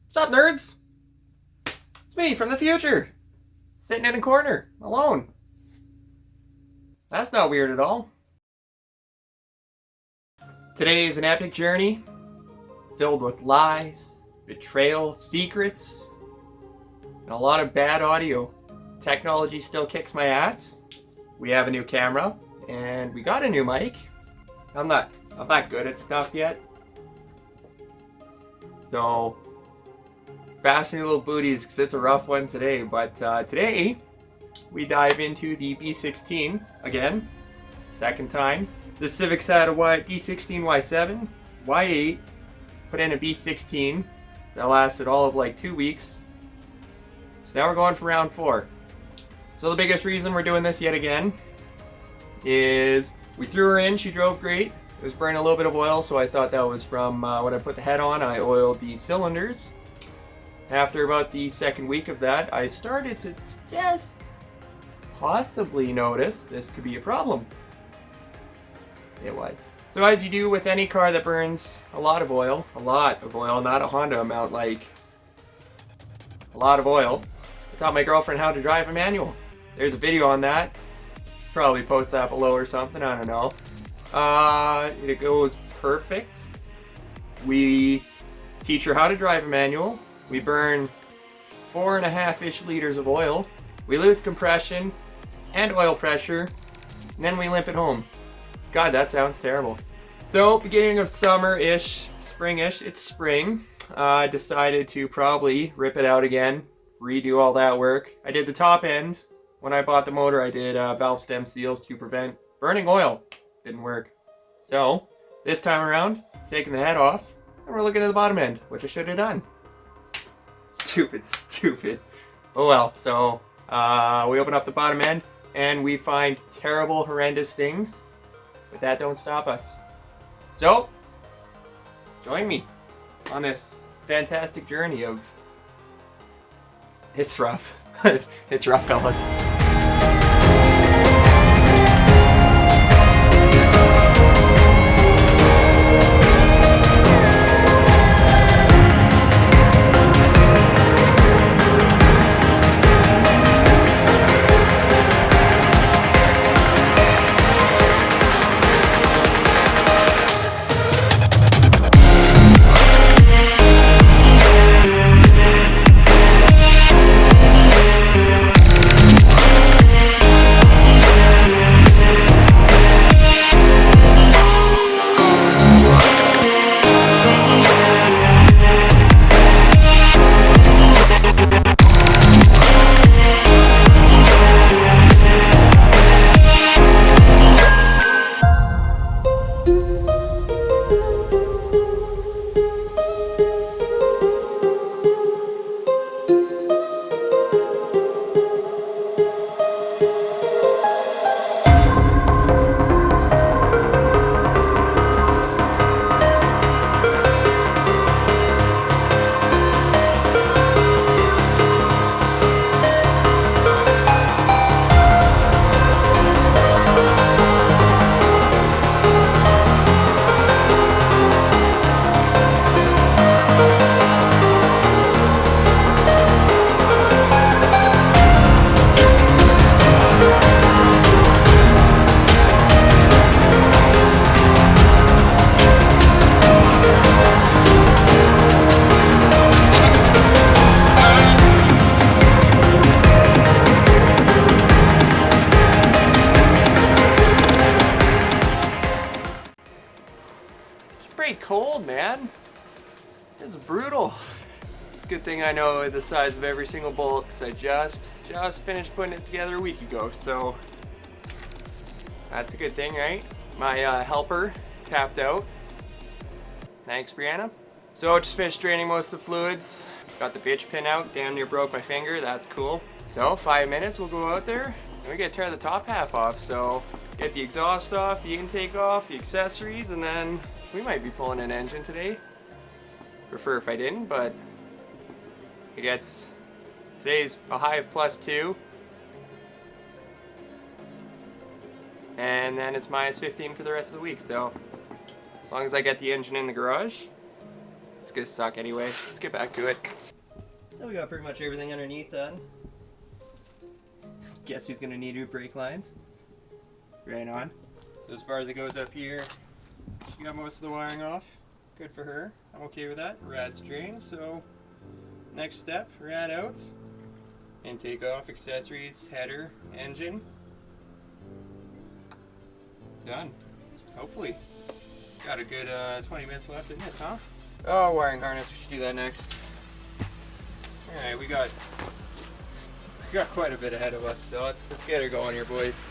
What's up, nerds? It's me from the future, sitting in a corner, alone. That's not weird at all. Today is an epic journey, filled with lies, betrayal, secrets, and a lot of bad audio. Technology still kicks my ass. We have a new camera, and we got a new mic. I'm not good at stuff yet. So, fasten your little booties, because it's a rough one today. But today, we dive into the B16 again, second time. The Civic's had a B16 Y7, Y8, put in a B16 that lasted all of like 2 weeks. So now we're going for round 4. So the biggest reason we're doing this yet again is we threw her in, she drove great. It was burning a little bit of oil, so I thought that was from when I put the head on. I oiled the cylinders. After about the second week of that, I started to just possibly notice this could be a problem. It was. So as you do with any car that burns a lot of oil, not a Honda amount, like a lot of oil, I taught my girlfriend how to drive a manual. There's a video on that. Probably post that below or something, I don't know. It goes perfect. We teach her how to drive a manual. We burn 4.5-ish liters of oil. We lose compression and oil pressure, and then we limp it home. God, that sounds terrible. So, beginning of summer-ish, spring-ish, it's spring. I decided to probably rip it out again, redo all that work. I did the top end. When I bought the motor, I did valve stem seals to prevent burning oil. Didn't work. So, this time around, taking the head off, and we're looking at the bottom end, which I should have done. Stupid. Oh well, so we open up the bottom end, and we find terrible, horrendous things, but that don't stop us. So, join me on this fantastic journey of... It's rough. It's rough, fellas. Pretty cold, man. This is brutal. It's a good thing I know the size of every single bolt, because I just finished putting it together a week ago, so that's a good thing, right? My helper tapped out. Thanks, Brianna. So I just finished draining most of the fluids. Got the bitch pin out, damn near broke my finger, that's cool. So 5 minutes, we'll go out there, and we gotta tear the top half off, so get the exhaust off, the intake off, the accessories, and then we might be pulling an engine today. Prefer if I didn't, but it gets... Today's a high of +2. And then it's -15 for the rest of the week, so as long as I get the engine in the garage, it's gonna suck anyway. Let's get back to it. So we got pretty much everything underneath done. Guess who's gonna need new brake lines? Right on. So as far as it goes up here, she got most of the wiring off. Good for her. I'm okay with that. Rad's drained, so next step, rad out. And take off accessories, header, engine. Done. Hopefully. Got a good 20 minutes left in this, huh? Oh, wiring harness. We should do that next. Alright, we got quite a bit ahead of us still. Let's get her going here, boys.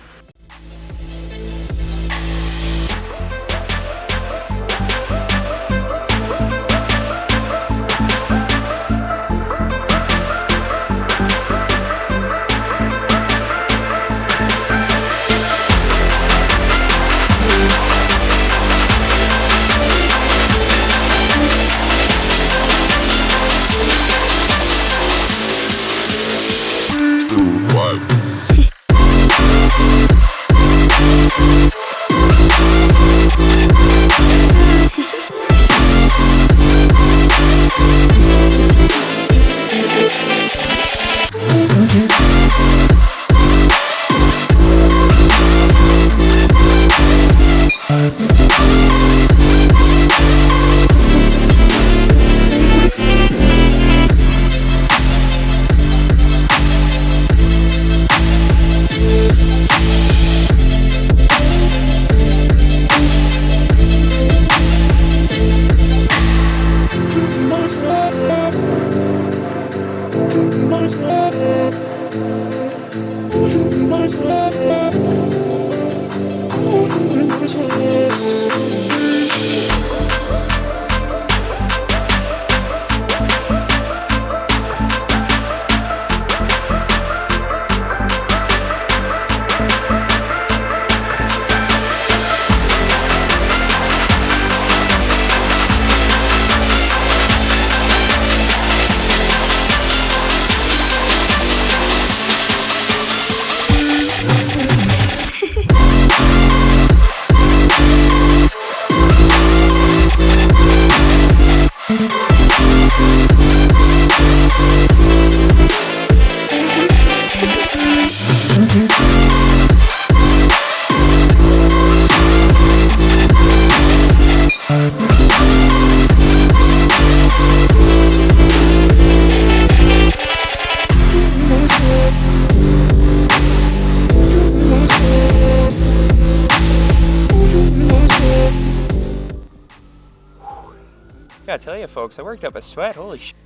Gotta tell you folks, I worked up a sweat, holy shit.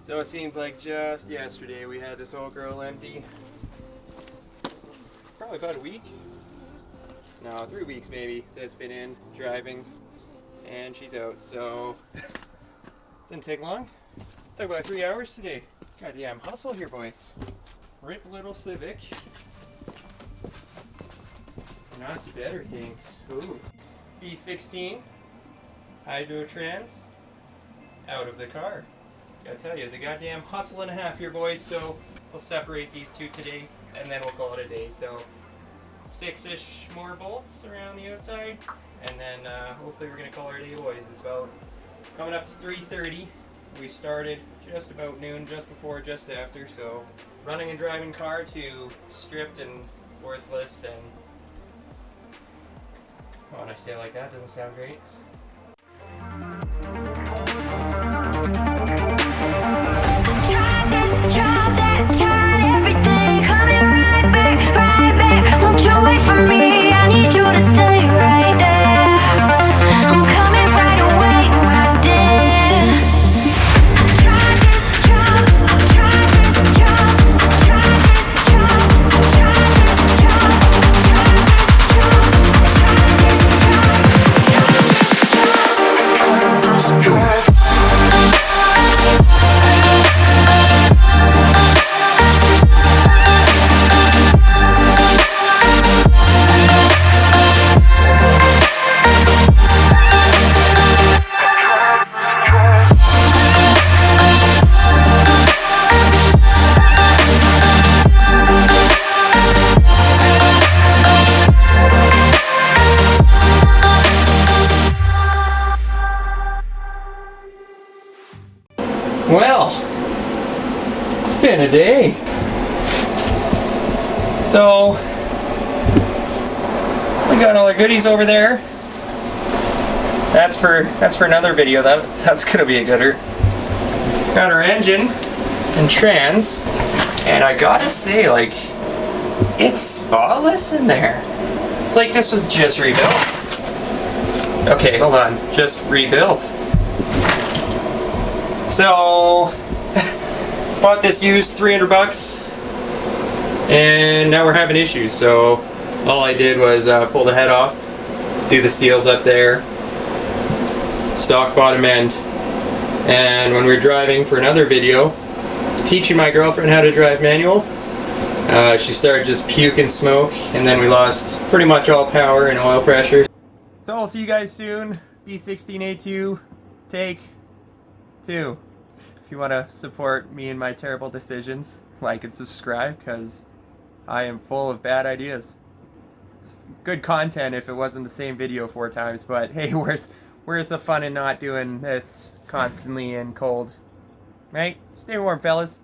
So it seems like just yesterday we had this old girl empty. Probably about a week. No, 3 weeks maybe that's been in driving, and she's out, so didn't take long. Took about 3 hours today. Goddamn hustle here, boys. Rip little Civic. And on to better things. Ooh. B16 Hydro Trans out of the car. Gotta tell you, it's a goddamn hustle and a half here, boys, so we'll separate these two today, and then we'll call it a day. So 6-ish more bolts around the outside, and then hopefully we're gonna call it a day, boys. It's about coming up to 3:30. We started just about noon, just before, just after, so running and driving car to stripped and worthless, and when I say it like that, doesn't sound great. Well, it's been a day. So, we got all our goodies over there. That's for another video. That's gonna be a gooder. Got our engine and trans, and I gotta say, like, it's spotless in there. It's like this was just rebuilt. Okay, hold on, just rebuilt. So, bought this used 300 bucks, and now we're having issues. So, all I did was pull the head off, do the seals up there, stock bottom end, and when we were driving for another video, teaching my girlfriend how to drive manual, she started just puking smoke, and then we lost pretty much all power and oil pressure. So I'll see you guys soon. B16a2, take 2. If you want to support me and my terrible decisions, like and subscribe, because I am full of bad ideas. It's good content if it wasn't the same video 4 times, but hey, where's the fun in not doing this constantly and cold? Right? Stay warm, fellas.